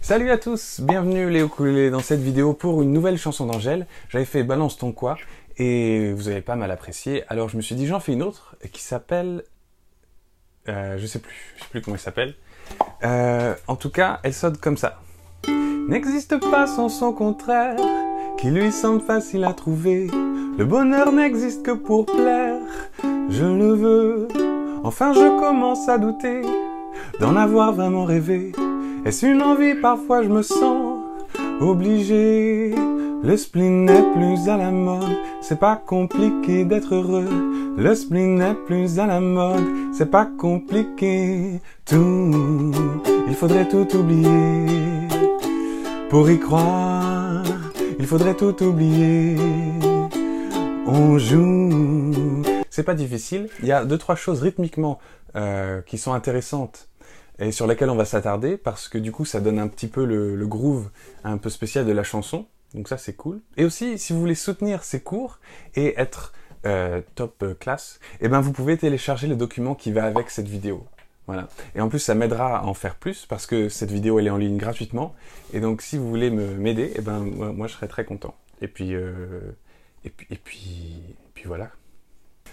Salut à tous, bienvenue les ukulélés dans cette vidéo pour une nouvelle chanson d'Angèle. J'avais fait Balance ton quoi et vous avez pas mal apprécié, alors je me suis dit j'en fais une autre qui s'appelle... je sais plus comment elle s'appelle. En tout cas, elle sonne comme ça. N'existe pas sans son contraire, qui lui semble facile à trouver. Le bonheur n'existe que pour plaire, je le veux. Enfin je commence à douter d'en avoir vraiment rêvé. Est-ce une envie? Parfois je me sens obligé. Le spleen n'est plus à la mode, c'est pas compliqué d'être heureux. Le spleen n'est plus à la mode, c'est pas compliqué. Il faudrait tout oublier. Pour y croire, il faudrait tout oublier. On joue. C'est pas difficile, il y a 2-3 choses rythmiquement qui sont intéressantes et sur lesquelles on va s'attarder parce que du coup ça donne un petit peu le groove un peu spécial de la chanson, donc ça c'est cool. Et aussi, si vous voulez soutenir ces cours et être top classe, eh ben vous pouvez télécharger le document qui va avec cette vidéo. Voilà. Et en plus ça m'aidera à en faire plus parce que cette vidéo elle est en ligne gratuitement, et donc si vous voulez m'aider, eh ben moi je serai très content. Et puis voilà.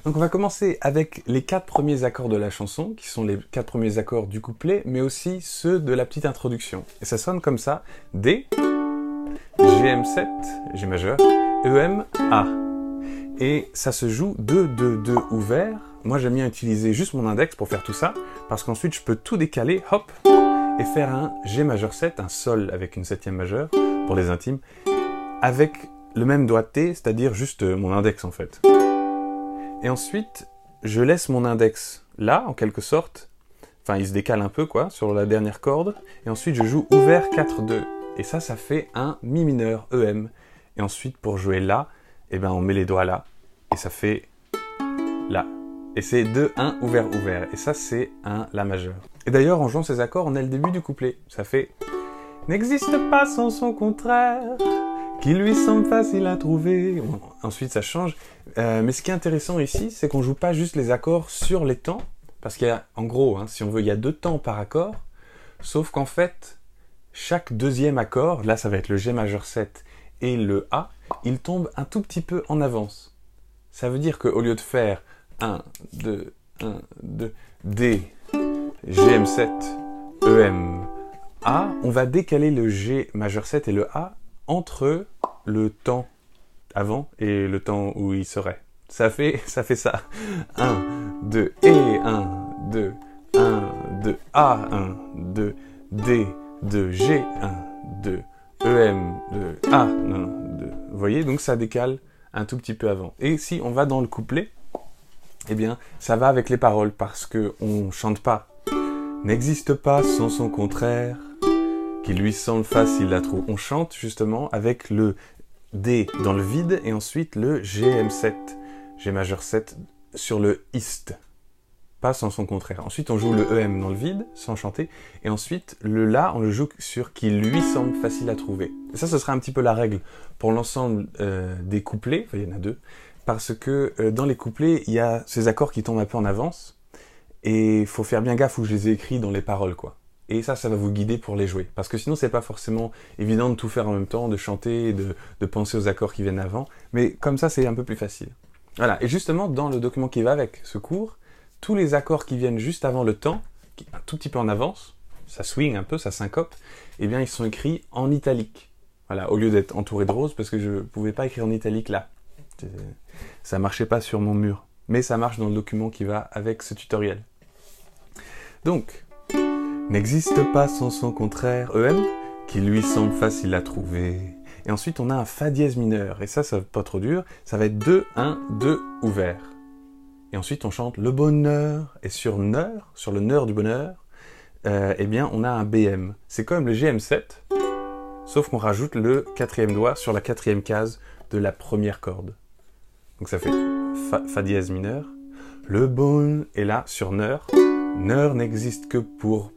Donc on va commencer avec les 4 premiers accords de la chanson, qui sont les 4 premiers accords du couplet, mais aussi ceux de la petite introduction. Et ça sonne comme ça: D, Gm7, G majeur, Em, A. Et ça se joue 2-2-2 ouvert. Moi j'aime bien utiliser juste mon index pour faire tout ça, parce qu'ensuite je peux tout décaler, hop, et faire un G majeur 7, un sol avec une 7e majeure, pour les intimes, avec le même doigté, c'est-à-dire juste mon index en fait. Et ensuite, je laisse mon index là, en quelque sorte. Enfin, il se décale un peu, quoi, sur la dernière corde. Et ensuite, je joue ouvert 4-2. Et ça fait un mi mineur, Em. Et ensuite, pour jouer là, eh ben, on met les doigts là. Et ça fait là. Et c'est 2-1, ouvert, ouvert. Et ça, c'est un la majeur. Et d'ailleurs, en jouant ces accords, on a le début du couplet. Ça fait n'existe pas sans son contraire, qui lui semble facile à trouver. Bon, ensuite ça change, mais ce qui est intéressant ici, c'est qu'on joue pas juste les accords sur les temps, parce qu'il y a, en gros, si on veut, il y a 2 temps par accord, sauf qu'en fait, chaque deuxième accord, là ça va être le G majeur 7 et le A, il tombe un tout petit peu en avance. Ça veut dire qu'au lieu de faire 1, 2, 1, 2, D, Gm7, Em, A, on va décaler le G majeur 7 et le A entre le temps avant et le temps où il serait. Ça fait ça. 1, 2, et 1, 2, 1, 2, A, 1, 2, D, 2, G, 1, 2, Em, 2, A, 1, 2. Vous voyez, donc ça décale un tout petit peu avant. Et si on va dans le couplet, eh bien, ça va avec les paroles parce que on chante pas. N'existe pas sans son contraire, qui lui semble facile à trouver. On chante justement avec le D dans le vide et ensuite le Gm7, G majeur 7 sur le Ist, pas sans son contraire. Ensuite on joue le Em dans le vide sans chanter et ensuite le La on le joue sur qui lui semble facile à trouver. Et ça ce sera un petit peu la règle pour l'ensemble des couplets, enfin, il y en a 2, parce que dans les couplets il y a ces accords qui tombent un peu en avance et il faut faire bien gaffe où je les ai écrits dans les paroles quoi. Et ça va vous guider pour les jouer. Parce que sinon, c'est pas forcément évident de tout faire en même temps, de chanter, de penser aux accords qui viennent avant. Mais comme ça, c'est un peu plus facile. Voilà. Et justement, dans le document qui va avec ce cours, tous les accords qui viennent juste avant le temps, qui un tout petit peu en avance, ça swing un peu, ça syncope, eh bien, ils sont écrits en italique. Voilà. Au lieu d'être entouré de rose, parce que je pouvais pas écrire en italique là. Ça marchait pas sur mon mur. Mais ça marche dans le document qui va avec ce tutoriel. Donc, n'existe pas sans son contraire, Em, qui lui semble facile à trouver. Et ensuite, on a un Fa dièse mineur. Et ça va pas trop dur. Ça va être 2, 1, 2, ouvert. Et ensuite, on chante le bonheur. Et sur neur, sur le neur du bonheur, eh bien, on a un Bm. C'est comme le Gm7, sauf qu'on rajoute le 4e doigt sur la 4e case de la première corde. Donc ça fait Fa dièse mineur. Le bon est là, sur neur. Neur n'existe que pour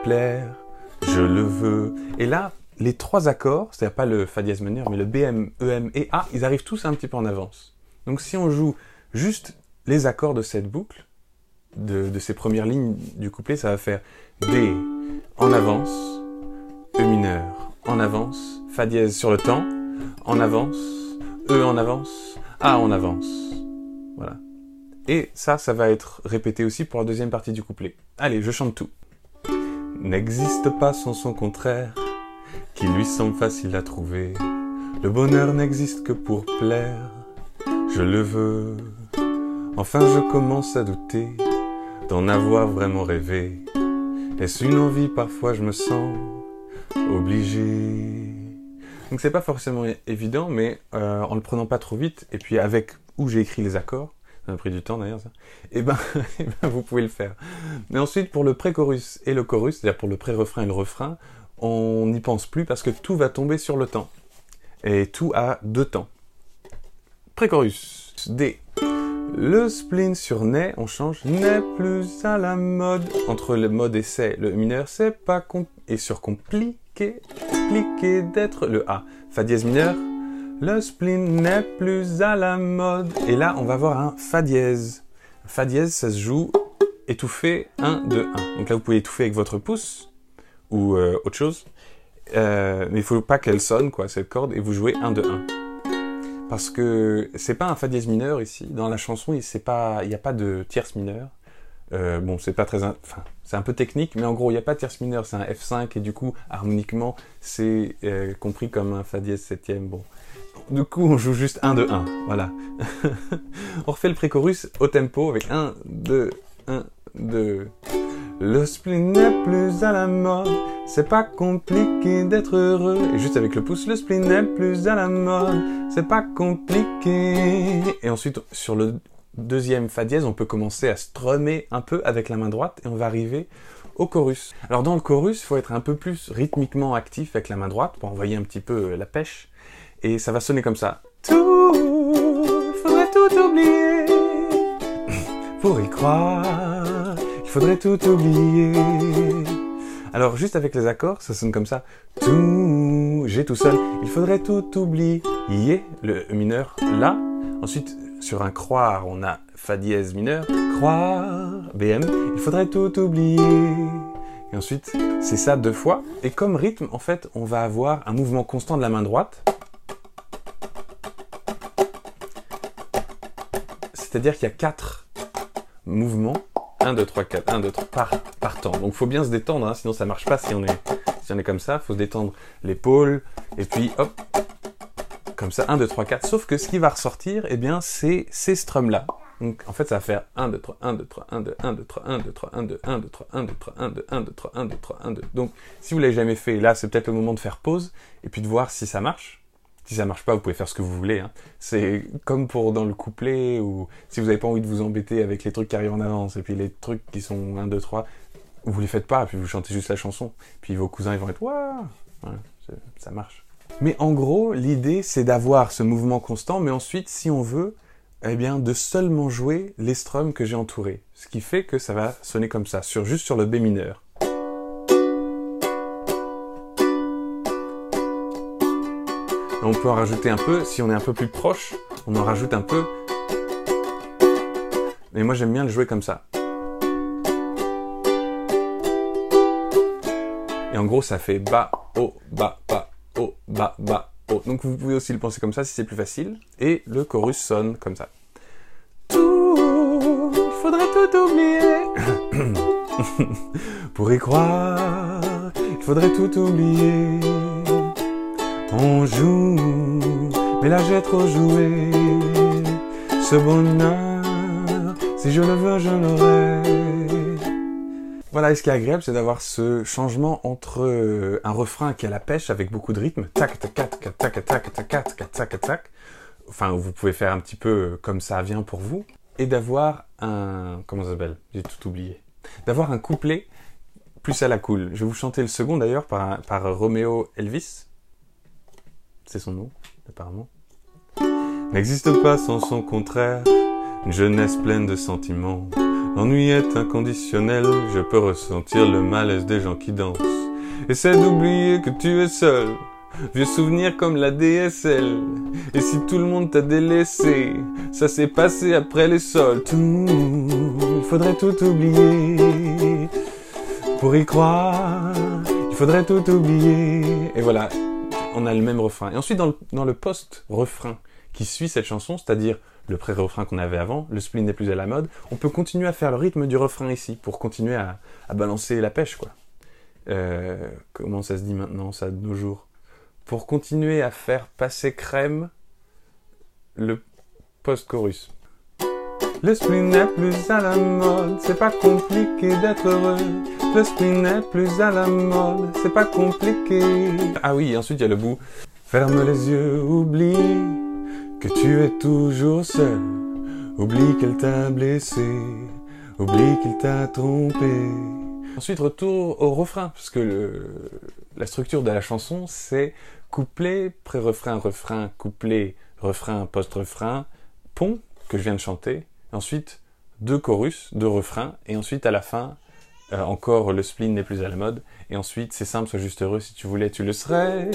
plaire, je le veux. Et là, les 3 accords, c'est-à-dire pas le Fa dièse mineur, mais le Bm, Em et A, ils arrivent tous un petit peu en avance. Donc si on joue juste les accords de cette boucle, de ces premières lignes du couplet, ça va faire D en avance, E mineur en avance, Fa dièse sur le temps, en avance, E en avance, A en avance. Voilà. Et ça va être répété aussi pour la deuxième partie du couplet. Allez, je chante tout. N'existe pas sans son contraire, qui lui semble facile à trouver. Le bonheur n'existe que pour plaire, je le veux. Enfin je commence à douter d'en avoir vraiment rêvé. Est-ce une envie? Parfois je me sens obligé. Donc c'est pas forcément évident, mais en le prenant pas trop vite, et puis avec où j'ai écrit les accords, ça m'a pris du temps d'ailleurs ça, et ben vous pouvez le faire. Mais ensuite pour le pré-chorus et le chorus, c'est-à-dire pour le pré-refrain et le refrain, on n'y pense plus parce que tout va tomber sur le temps. Et tout a 2 temps. Pré-chorus, D. Le spleen sur Né, on change, n'est plus à la mode. Entre le mode et c'est, le mineur, c'est pas et sur compliqué d'être le A. Fa dièse mineur, le spleen n'est plus à la mode. Et là, on va avoir un Fa dièse. Fa dièse, ça se joue étouffé 1, 2, 1. Donc là, vous pouvez étouffer avec votre pouce ou autre chose. Mais il faut pas qu'elle sonne, quoi, cette corde, et vous jouez 1, 2, 1. Parce que c'est pas un Fa dièse mineur ici. Dans la chanson, il n'y a pas de tierce mineure. Bon, c'est pas très, enfin, c'est un peu technique, mais en gros, il n'y a pas de tierce mineure, c'est un F5, et du coup, harmoniquement, c'est compris comme un Fa dièse septième. Bon. Du coup, on joue juste 1, 2, 1. Voilà. On refait le pré-chorus au tempo avec 1, 2, 1, 2. Le spleen n'est plus à la mode, c'est pas compliqué d'être heureux. Et juste avec le pouce, le spleen n'est plus à la mode, c'est pas compliqué. Et ensuite, sur le deuxième Fa dièse, on peut commencer à strummer un peu avec la main droite et on va arriver au chorus. Alors dans le chorus, il faut être un peu plus rythmiquement actif avec la main droite pour envoyer un petit peu la pêche. Et ça va sonner comme ça. Tout, faudrait tout oublier pour y croire. Il faudrait tout oublier. Alors, juste avec les accords, ça sonne comme ça. Tout, G tout seul. Il faudrait tout oublier. Le mineur, là. Ensuite, sur un croire, on a Fa dièse mineur. Croire, BM. Il faudrait tout oublier. Et ensuite, c'est ça 2 fois. Et comme rythme, en fait, on va avoir un mouvement constant de la main droite. C'est-à-dire qu'il y a 4 mouvements. 1, 2, 3, 4, 1, 2, 3, par temps. Donc, il faut bien se détendre, hein, sinon ça marche pas si on est comme ça. Il faut se détendre l'épaule, et puis hop, comme ça, 1, 2, 3, 4. Sauf que ce qui va ressortir, eh bien, c'est ces strums-là. Donc, en fait, ça va faire 1, 2, 3, 1, 2, 3, 1, 2, 1, 2, 3, 1, 2, 3, 1, 2, 1, 2, 3, 1, 2, 3, 1, 2, 1, 2, 3, 1, 2, 3, 1, 2, 3, 1, 2. Donc, si vous l'avez jamais fait, là, c'est peut-être le moment de faire pause, et puis de voir si ça marche. Si ça marche pas, vous pouvez faire ce que vous voulez. Hein. C'est comme pour dans le couplet, ou si vous n'avez pas envie de vous embêter avec les trucs qui arrivent en avance, et puis les trucs qui sont 1, 2, 3, vous les faites pas, puis vous chantez juste la chanson. Puis vos cousins, ils vont être « Waouh !» Voilà, ça marche. Mais en gros, l'idée, c'est d'avoir ce mouvement constant, mais ensuite, si on veut, eh bien, de seulement jouer les strums que j'ai entourés. Ce qui fait que ça va sonner comme ça, juste sur le B mineur. On peut en rajouter un peu, si on est un peu plus proche, on en rajoute un peu. Mais moi j'aime bien le jouer comme ça. Et en gros ça fait ba, oh, ba, oh, ba, oh. Donc vous pouvez aussi le penser comme ça si c'est plus facile. Et le chorus sonne comme ça. Tout, il faudrait tout oublier. Pour y croire, il faudrait tout oublier. On joue, mais là j'ai trop joué. Ce bonheur, si je le veux, je l'aurai. Voilà, et ce qui est agréable, c'est d'avoir ce changement entre un refrain qui a la pêche avec beaucoup de rythme, tac tac tac tac tac tac tac tac tac tac. Enfin, vous pouvez faire un petit peu comme ça vient pour vous, et d'avoir un, comment ça s'appelle? J'ai tout oublié. D'avoir un couplet plus à la cool. Je vais vous chanter le second d'ailleurs par Romeo Elvis. C'est son nom, apparemment. N'existe pas sans son contraire, une jeunesse pleine de sentiments. L'ennui est inconditionnel, je peux ressentir le malaise des gens qui dansent. Essaie d'oublier que tu es seul, vieux souvenir comme la DSL. Et si tout le monde t'a délaissé, ça s'est passé après les sols. Tout, il faudrait tout oublier. Pour y croire, il faudrait tout oublier. Et voilà, on a le même refrain. Et ensuite, dans le post-refrain qui suit cette chanson, c'est-à-dire le pré-refrain qu'on avait avant, le spleen n'est plus à la mode, on peut continuer à faire le rythme du refrain ici, pour continuer à balancer la pêche, quoi. Comment ça se dit maintenant, ça, de nos jours? Pour continuer à faire passer crème le post-chorus. Le spleen n'est plus à la mode, c'est pas compliqué d'être heureux. Le spleen n'est plus à la mode, c'est pas compliqué. Ah oui, ensuite il y a le bout. Ferme les yeux, oublie que tu es toujours seul. Oublie qu'elle t'a blessé, oublie qu'il t'a trompé. Ensuite, retour au refrain, parce que la structure de la chanson, c'est couplet, pré-refrain, refrain, couplet, refrain, post-refrain, pont, que je viens de chanter. Ensuite, 2 chorus, 2 refrains, et ensuite, à la fin, encore le spleen n'est plus à la mode. Et ensuite, c'est simple, sois juste heureux, si tu voulais, tu le serais.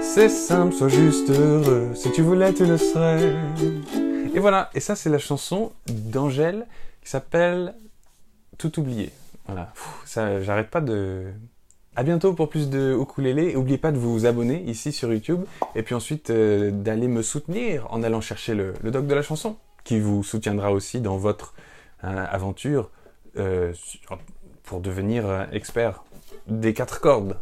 C'est simple, sois juste heureux, si tu voulais, tu le serais. Et voilà, et ça c'est la chanson d'Angèle qui s'appelle Tout oublier. Voilà, ça, j'arrête pas de... À bientôt pour plus de ukulélé. N'oubliez pas de vous abonner ici sur YouTube, et puis ensuite d'aller me soutenir en allant chercher le doc de la chanson, qui vous soutiendra aussi dans votre aventure pour devenir expert des 4 cordes.